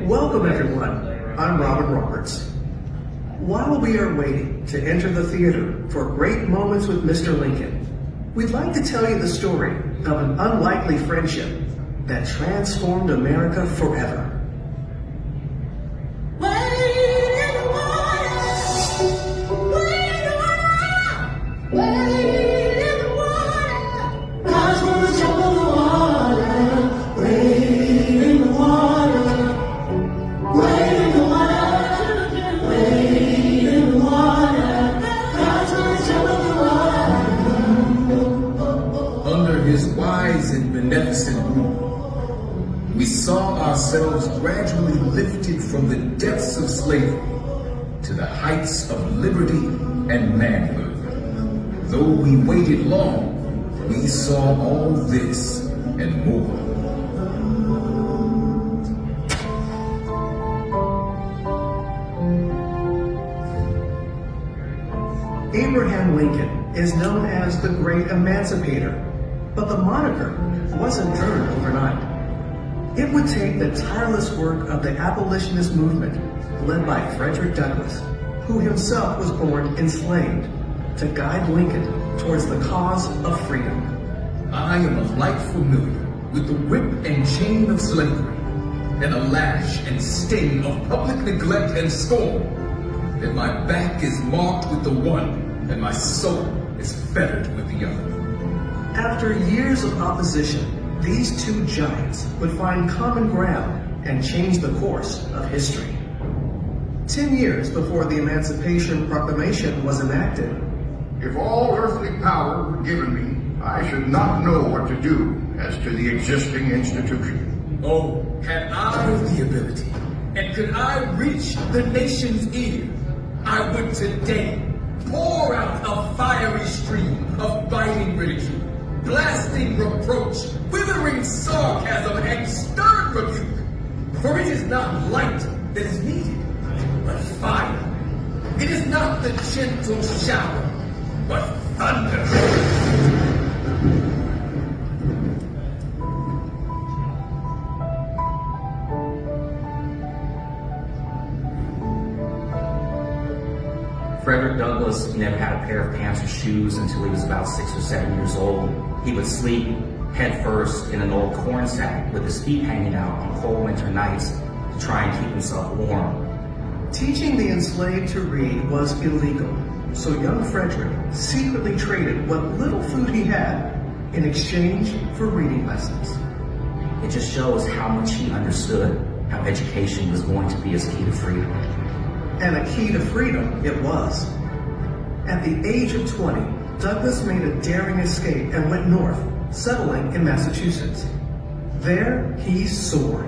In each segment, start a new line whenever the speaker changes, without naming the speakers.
Welcome everyone, I'm Robin Roberts. While we are waiting to enter the theater for great moments with Mr. Lincoln, we'd like to tell you the story of an unlikely friendship that transformed America forever.
Beneficent rule, we saw ourselves gradually lifted from the depths of slavery to the heights of liberty and manhood. Though we waited long, we saw all this and more.
Abraham Lincoln is known as the Great Emancipator, but the moniker wasn't earned overnight. It would take the tireless work of the abolitionist movement led by Frederick Douglass, who himself was born enslaved, to guide Lincoln towards the cause of freedom.
I am alike familiar with the whip and chain of slavery, and a lash and sting of public neglect and scorn, that my back is marked with the one, and my soul is fettered with the other.
After years of opposition, these two giants would find common ground and change the course of history. 10 years before the Emancipation Proclamation was enacted,
if all earthly power were given me, I should not know what to do as to the existing institution.
Oh, had I the ability, and could I reach the nation's ear, I would today pour out a fiery stream of biting ridicule, blasting reproach, withering sarcasm, and stern rebuke. For it is not light that is needed, but fire. It is not the gentle shower, but thunder.
Frederick Douglass never had a pair of pants or shoes until he was about 6 or 7 years old. He would sleep head first in an old corn sack with his feet hanging out on cold winter nights to try and keep himself warm.
Teaching the enslaved to read was illegal, so young Frederick secretly traded what little food he had in exchange for reading lessons.
It just shows how much he understood how education was going to be his key to freedom.
And a key to freedom it was. At the age of 20, Douglass made a daring escape and went north, settling in Massachusetts. There he soared.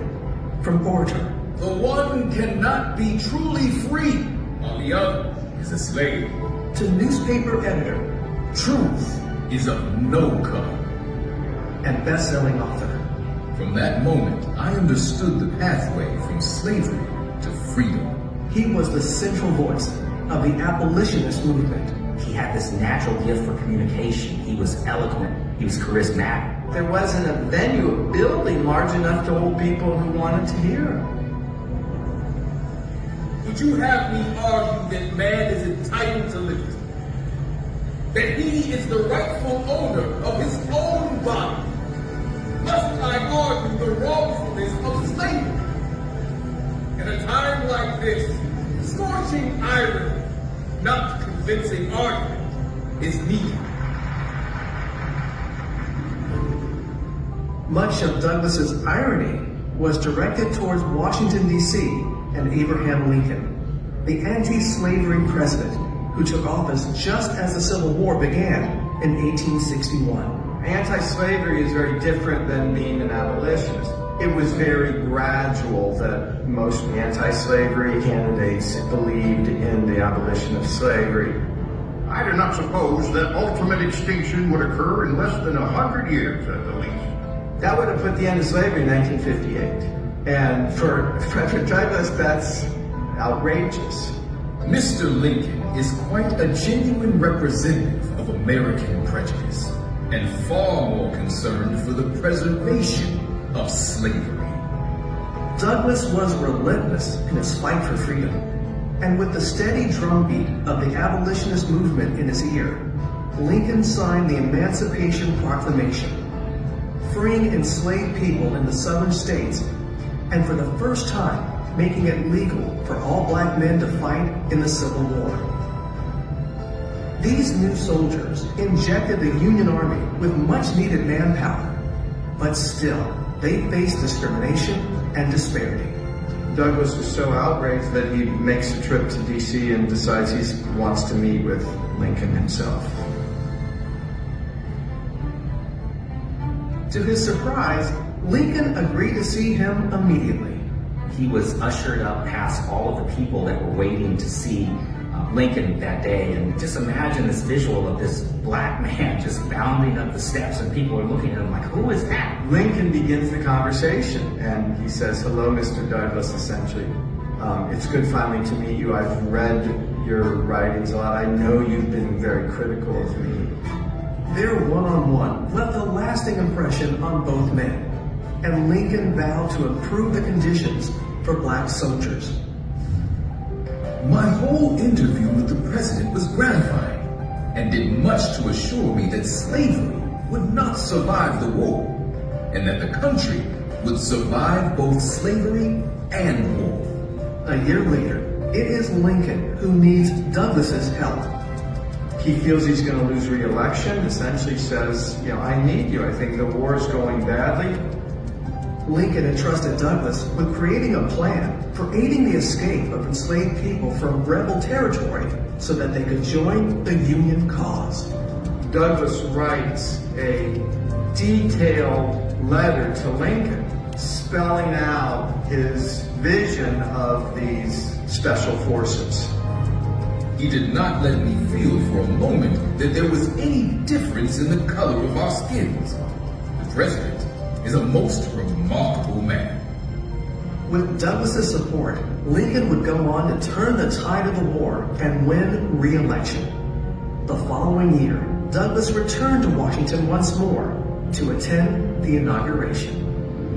From orator,
The one cannot be truly free, while the other is a slave.
to newspaper editor,
Truth is of no color.
and best-selling author.
From that moment, I understood the pathway from slavery to freedom.
He was the central voice of the abolitionist movement.
He had this natural gift for communication. He was eloquent. He was charismatic.
There wasn't a venue, a building large enough to hold people who wanted to hear him.
Would you have me argue that man is entitled to liberty? That he is the rightful owner of his own body? Must I argue the wrongfulness of slavery? In a time like this, scorching irony, not convincing argument, is needed.
Much of Douglass's irony was directed towards Washington, D.C. and Abraham Lincoln, the anti-slavery president who took office just as the Civil War began in 1861.
Anti-slavery is very different than being an abolitionist. It was very gradual that most anti-slavery candidates believed in the abolition of slavery.
I do not suppose that ultimate extinction would occur in less than 100 years at the least.
That would have put the end of slavery in 1958. And for Frederick Douglass, that's outrageous.
Mr. Lincoln is quite a genuine representative of American prejudice, and far more concerned for the preservation of slavery.
Douglas was relentless in his fight for freedom, and with the steady drumbeat of the abolitionist movement in his ear, Lincoln signed the Emancipation Proclamation, freeing enslaved people in the southern states, and for the first time making it legal for all black men to fight in the Civil War. These new soldiers injected the Union Army with much needed manpower, but still they faced discrimination and disparity.
Douglas was so outraged that he makes a trip to DC and decides he wants to meet with Lincoln himself.
To his surprise, Lincoln agreed to see him immediately.
He was ushered up past all of the people that were waiting to see Lincoln that day. And just imagine this visual of this black man just bounding up the steps, and people are looking at him like, who is that?
Lincoln begins the conversation, and he says, "Hello, Mr. Douglas," essentially. "It's good finally to meet you. I've read your writings a lot. I know you've been very critical of me."
Their one-on-one left a lasting impression on both men, and Lincoln vowed to improve the conditions for black soldiers.
My whole interview with the president was gratifying and did much to assure me that slavery would not survive the war, and that the country would survive both slavery and war.
A year later, it is Lincoln who needs Douglas's help.
He feels he's going to lose re-election, essentially says, "I need you. I think the war is going badly."
Lincoln entrusted Douglas with creating a plan for aiding the escape of enslaved people from rebel territory so that they could join the Union cause.
Douglas writes a detailed letter to Lincoln spelling out his vision of these special forces.
He did not let me feel for a moment that there was any difference in the color of our skins. The president is a most remarkable man.
With Douglas's support, Lincoln would go on to turn the tide of the war and win re-election. The following year, Douglas returned to Washington once more to attend the inauguration.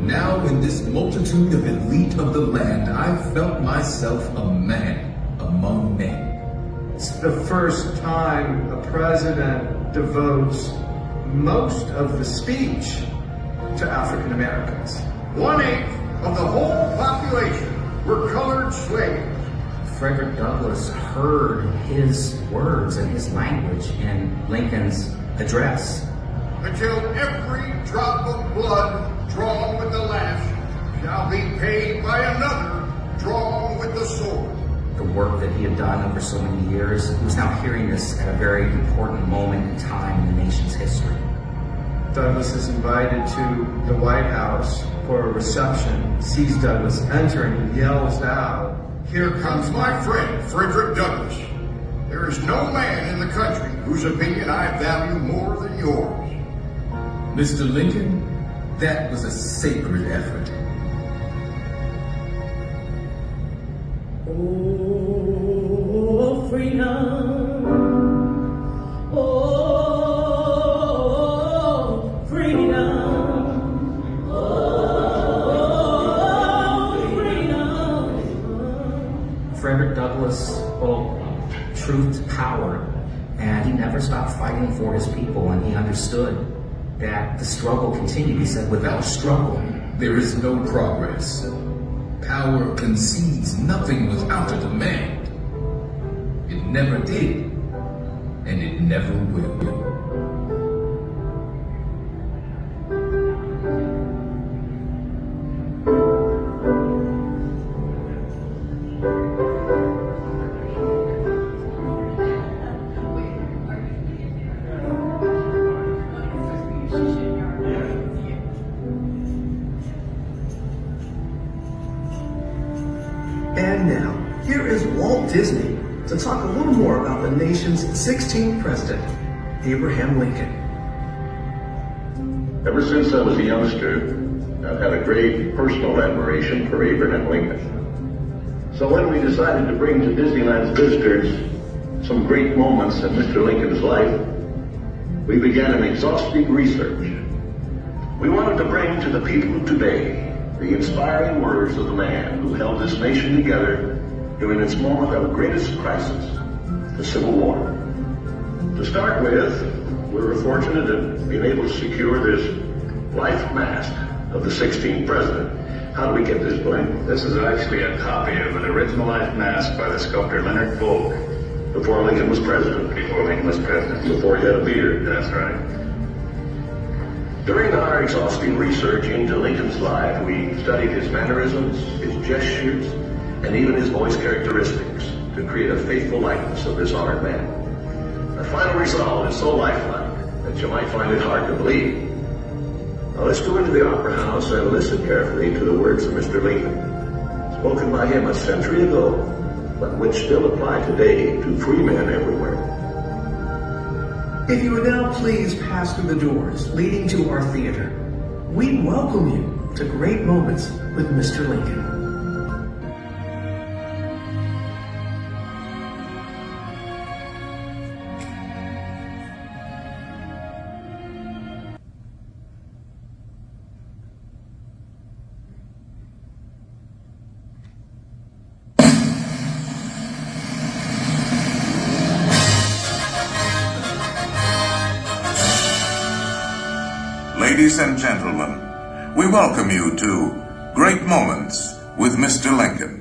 Now in this multitude of elite of the land, I felt myself a man among men.
It's the first time a president devotes most of the speech to African Americans.
1/8 of the whole population were colored slaves.
Frederick Douglass heard his words and his language in Lincoln's address.
Until every drop of blood drawn with the lash shall be paid by another drawn with the sword.
The work that he had done over so many years, he was now hearing this at a very important moment in time in the nation's history.
Douglas is invited to the White House for a reception, sees Douglas enter, and yells out,
Here comes my friend, Frederick Douglass. There is no man in the country whose opinion I value more than yours.
Mr. Lincoln, that was a sacred effort.
Oh, freedom. Oh, freedom. Oh, freedom.
Frederick Douglass spoke truth to power, and he never stopped fighting for his people, and he understood that the struggle continued. He said, without struggle,
There is no progress. Power concedes nothing without a demand. It never did, and it never will.
And now, here is Walt Disney to talk a little more about the nation's 16th president, Abraham Lincoln.
Ever since I was a youngster, I've had a great personal admiration for Abraham Lincoln. So when we decided to bring to Disneyland's visitors some great moments in Mr. Lincoln's life, we began an exhaustive research. We wanted to bring to the people of today the inspiring words of the man who held this nation together during its moment of greatest crisis, the Civil War. To start with, we were fortunate in being able to secure this life mask of the 16th president. How do we get this, Blaine?
This is actually a copy of an original life mask by the sculptor Leonard Volk.
Before Lincoln was president.
Before Lincoln was president.
Before he had a beard.
That's right.
During our exhaustive research into Lincoln's life, we studied his mannerisms, his gestures, and even his voice characteristics to create a faithful likeness of this honored man. The final result is so lifelike that you might find it hard to believe. Now let's go into the Opera House and listen carefully to the words of Mr. Lincoln, spoken by him a century ago, but which still apply today to free men everywhere.
If you would now please pass through the doors leading to our theater, we welcome you to Great Moments with Mr. Lincoln.
Ladies and gentlemen, we welcome you to Great Moments with Mr. Lincoln.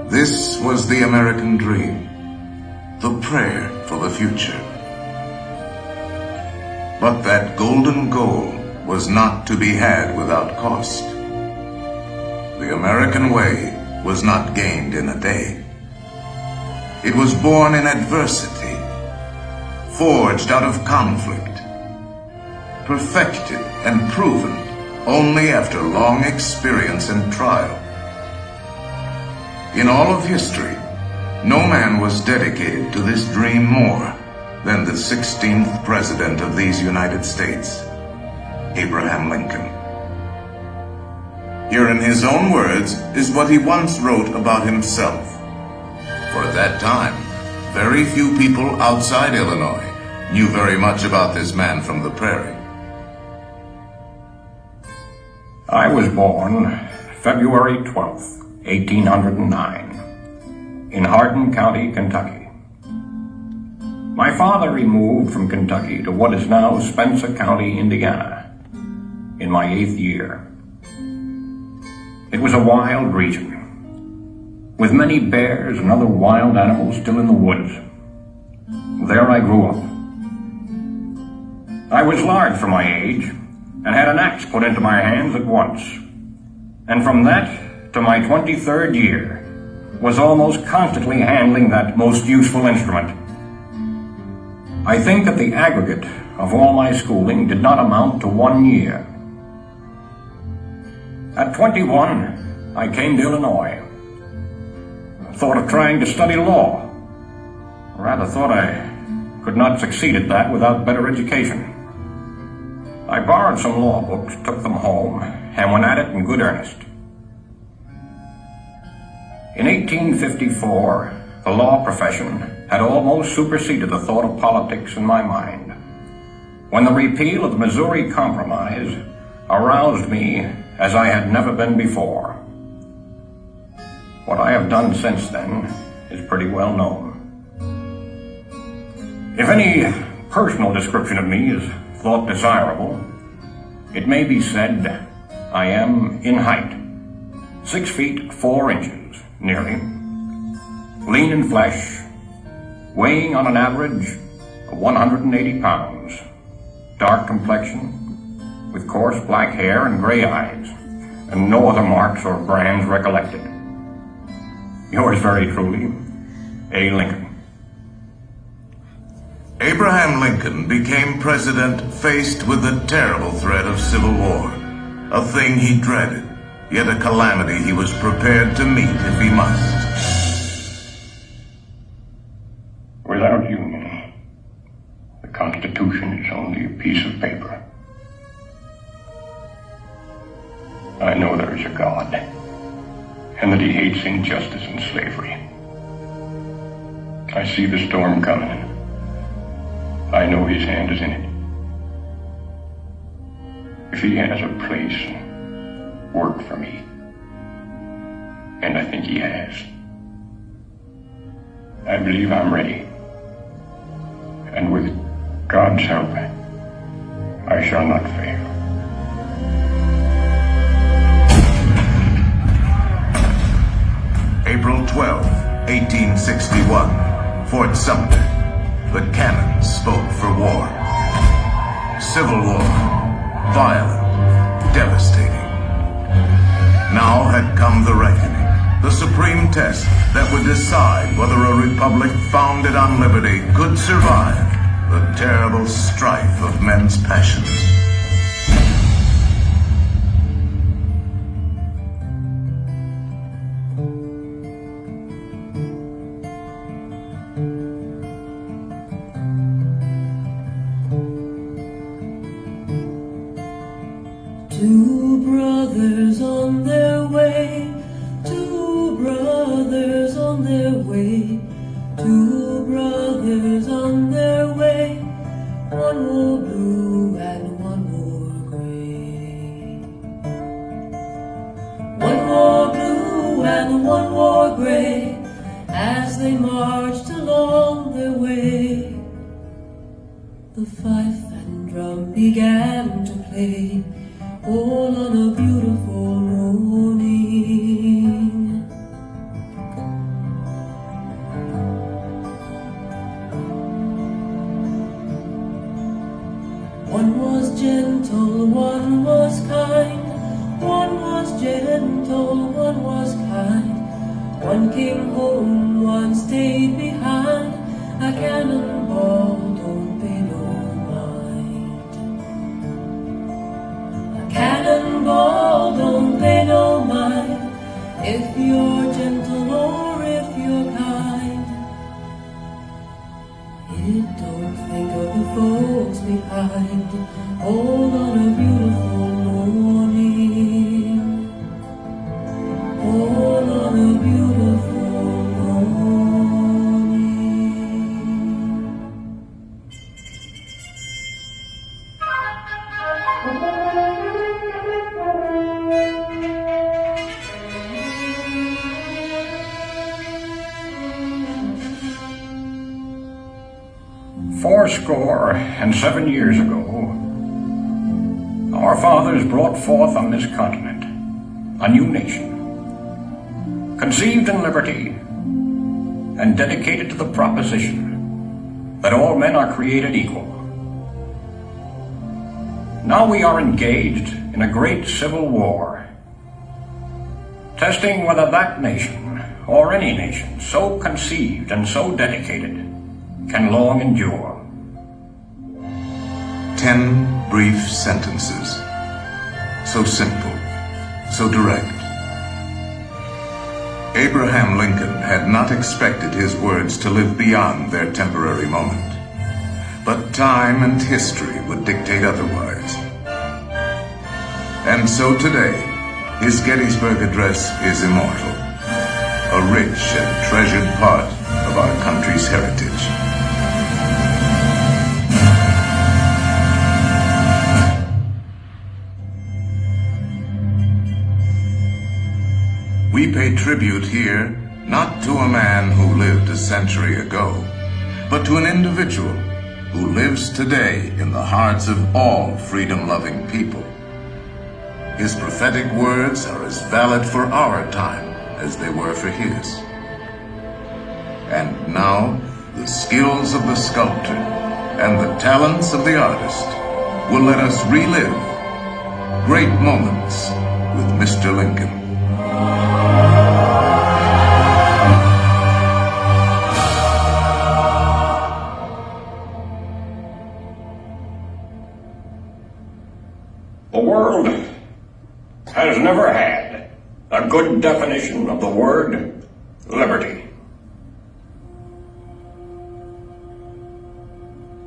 This was the American dream, the prayer for the future. But that golden goal was not to be had without cost. The American way was not gained in a day. It was born in adversity, forged out of conflict, perfected and proven only after long experience and trial. In all of history, no man was dedicated to this dream more than the 16th President of these United States, Abraham Lincoln. Here in his own words is what he once wrote about himself. For at that time, very few people outside Illinois knew very much about this man from the prairie.
I was born February 12th, 1809, in Hardin County, Kentucky. My father removed from Kentucky to what is now Spencer County, Indiana, in my 8th year. It was a wild region, with many bears and other wild animals still in the woods. There I grew up. I was large for my age, and had an axe put into my hands at once, and from that to my 23rd year, was almost constantly handling that most useful instrument. I think that the aggregate of all my schooling did not amount to 1 year. At 21, I came to Illinois. Thought of trying to study law. Rather thought I could not succeed at that without better education. I borrowed some law books, took them home, and went at it in good earnest. In 1854, the law profession had almost superseded the thought of politics in my mind, when the repeal of the Missouri Compromise aroused me as I had never been before. What I have done since then is pretty well known. If any personal description of me is thought desirable, it may be said I am in height, 6 feet 4 inches, nearly, lean in flesh, weighing on an average of 180 pounds, dark complexion, with coarse black hair and gray eyes, and no other marks or brands recollected. Yours very truly, A. Lincoln.
Abraham Lincoln became president faced with the terrible threat of civil war, a thing he dreaded, yet a calamity he was prepared to meet if he must.
Without union, the Constitution is only a piece of paper. I know there is a God, and that he hates injustice and slavery. I see the storm coming. I know his hand is in it. If he has a place and work for me, and I think he has, I believe I'm ready. And with God's help, I shall not fail.
April 12, 1861, Fort Sumter. The cannon spoke for war. Civil war, violent, devastating. Now had come the reckoning, the supreme test that would decide whether a republic founded on liberty could survive the terrible strife of men's passions.
Two brothers on their way, two brothers on their way, two brothers on their way, one wore blue and one wore gray. One wore blue and one wore gray, as they marched along their way. The fife and drum began to play, all on a beautiful morning. One was gentle, one was kind, one was gentle, one was kind. One came home, one stayed behind. A cannonball don't pay no mind. Cannonball don't pay no mind, if you're gentle or if you're kind. It don't think of the folks behind, all on a beautiful morning, all on a beautiful morning.
Fourscore and 7 years ago, our fathers brought forth on this continent a new nation, conceived in liberty and dedicated to the proposition that all men are created equal. Now we are engaged in a great civil war, testing whether that nation, or any nation so conceived and so dedicated, can long endure.
10 brief sentences. So simple, so direct. Abraham Lincoln had not expected his words to live beyond their temporary moment. But time and history would dictate otherwise. And so today, his Gettysburg Address is immortal, a rich and treasured part of our country's heritage. We pay tribute here not to a man who lived a century ago, but to an individual who lives today in the hearts of all freedom-loving people. His prophetic words are as valid for our time as they were for his. And now, the skills of the sculptor and the talents of the artist will let us relive great moments with Mr. Lincoln.
The world has never had a good definition of the word liberty.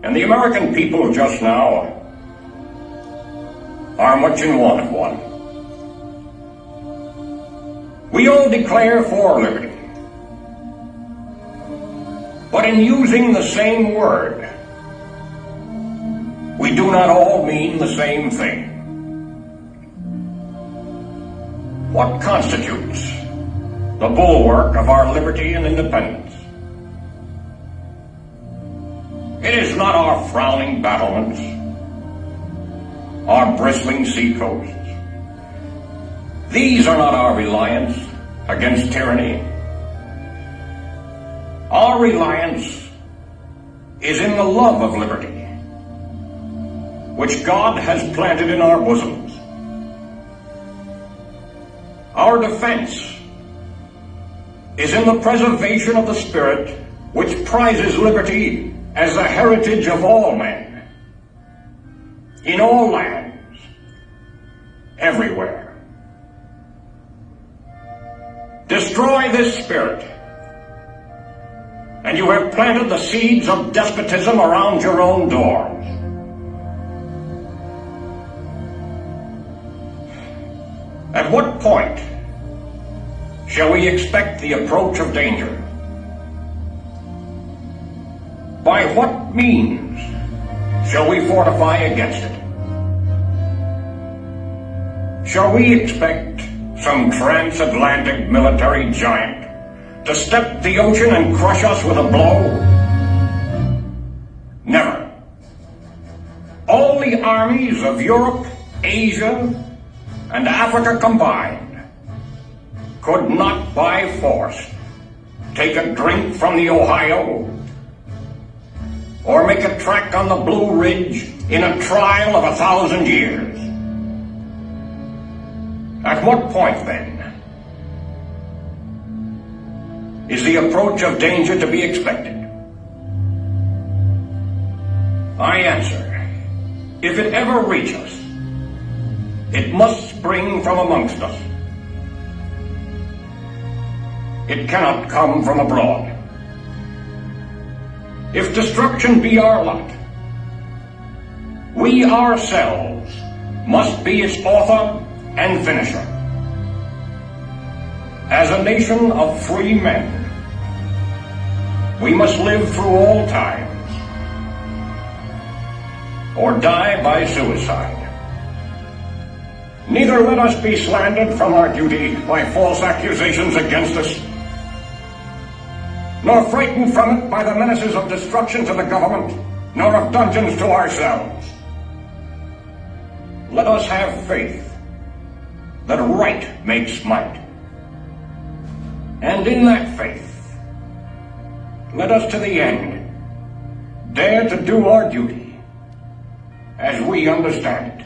And the American people just now are much in want of one. We all declare for liberty, but in using the same word, we do not all mean the same thing. What constitutes the bulwark of our liberty and independence? It is not our frowning battlements, our bristling seacoasts. These are not our reliance against tyranny. Our reliance is in the love of liberty, which God has planted in our bosoms. Our defense is in the preservation of the spirit which prizes liberty as the heritage of all men, in all lands, everywhere. Destroy this spirit, and you have planted the seeds of despotism around your own doors. At what point shall we expect the approach of danger? By what means shall we fortify against it? Shall we expect some transatlantic military giant to step the ocean and crush us with a blow? Never. All the armies of Europe, Asia, and Africa combined could not by force take a drink from the Ohio or make a track on the Blue Ridge in a trial of 1,000 years. At what point, then, is the approach of danger to be expected? I answer, if it ever reach us, it must spring from amongst us. It cannot come from abroad. If destruction be our lot, we ourselves must be its author and finisher. As a nation of free men, we must live through all times, or die by suicide. Neither let us be slandered from our duty by false accusations against us, nor frightened from it by the menaces of destruction to the government, nor of dungeons to ourselves. Let us have faith that right makes might. And in that faith, let us to the end dare to do our duty as we understand it.